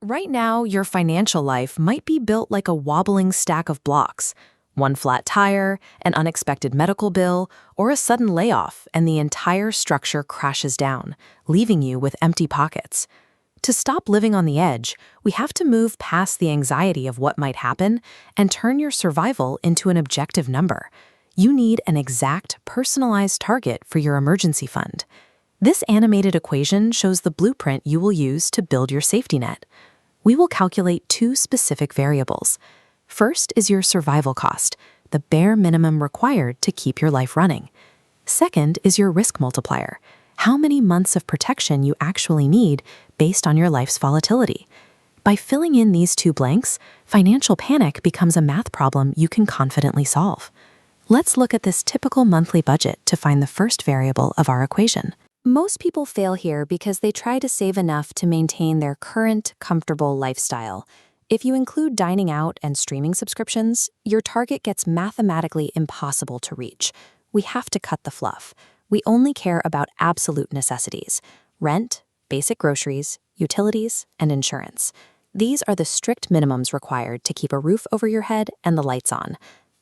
Right now, your financial life might be built like a wobbling stack of blocks. One flat tire, an unexpected medical bill, or a sudden layoff, and the entire structure crashes down, leaving you with empty pockets. To stop living on the edge, we have to move past the anxiety of what might happen and turn your survival into an objective number. You need an exact, personalized target for your emergency fund. This animated equation shows the blueprint you will use to build your safety net. We will calculate two specific variables. First is your survival cost, the bare minimum required to keep your life running. Second is your risk multiplier, how many months of protection you actually need based on your life's volatility. By filling in these two blanks, financial panic becomes a math problem you can confidently solve. Let's look at this typical monthly budget to find the first variable of our equation. Most people fail here because they try to save enough to maintain their current, comfortable lifestyle. If you include dining out and streaming subscriptions, your target gets mathematically impossible to reach. We have to cut the fluff. We only care about absolute necessities: rent, basic groceries, utilities, and insurance. These are the strict minimums required to keep a roof over your head and the lights on.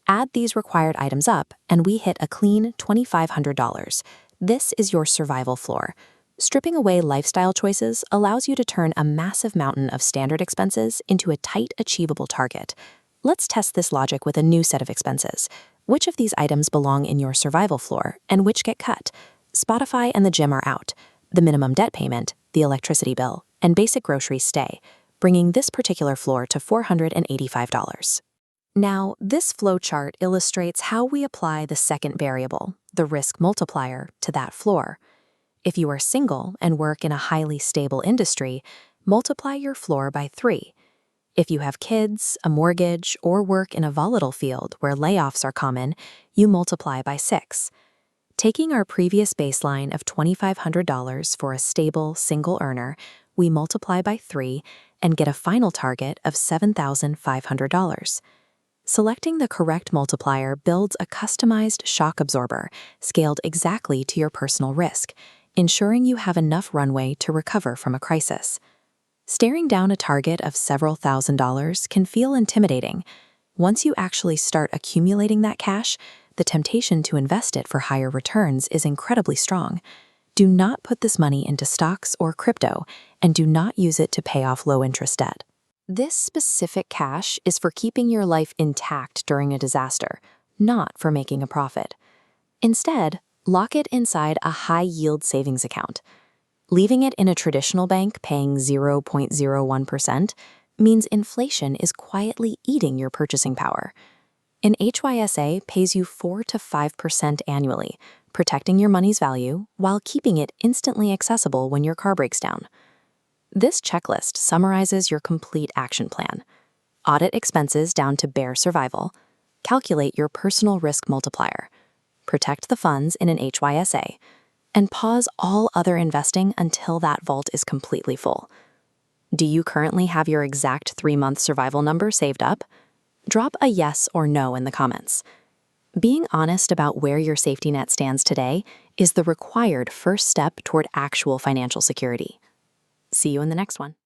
Add these required items up, and we hit a clean $2,500. This is your survival floor. Stripping away lifestyle choices allows you to turn a massive mountain of standard expenses into a tight, achievable target. Let's test this logic with a new set of expenses. Which of these items belong in your survival floor, and which get cut? Spotify and the gym are out. The minimum debt payment, the electricity bill, and basic groceries stay, bringing this particular floor to $485. Now, this flowchart illustrates how we apply the second variable, the risk multiplier, to that floor. If you are single and work in a highly stable industry, multiply your floor by 3. If you have kids, a mortgage, or work in a volatile field where layoffs are common, you multiply by 6. Taking our previous baseline of $2,500 for a stable, single earner, we multiply by 3 and get a final target of $7,500. Selecting the correct multiplier builds a customized shock absorber, scaled exactly to your personal risk, ensuring you have enough runway to recover from a crisis. Staring down a target of several $1,000s can feel intimidating. Once you actually start accumulating that cash, the temptation to invest it for higher returns is incredibly strong. Do not put this money into stocks or crypto, and do not use it to pay off low-interest debt. This specific cash is for keeping your life intact during a disaster, not for making a profit. Instead, lock it inside a high-yield savings account. Leaving it in a traditional bank paying 0.01% means inflation is quietly eating your purchasing power. An HYSA pays you 4 to 5% annually, protecting your money's value while keeping it instantly accessible when your car breaks down. This checklist summarizes your complete action plan. Audit expenses down to bare survival. Calculate your personal risk multiplier. Protect the funds in an HYSA. And pause all other investing until that vault is completely full. Do you currently have your exact 3-month survival number saved up? Drop a yes or no in the comments. Being honest about where your safety net stands today is the required first step toward actual financial security. See you in the next one.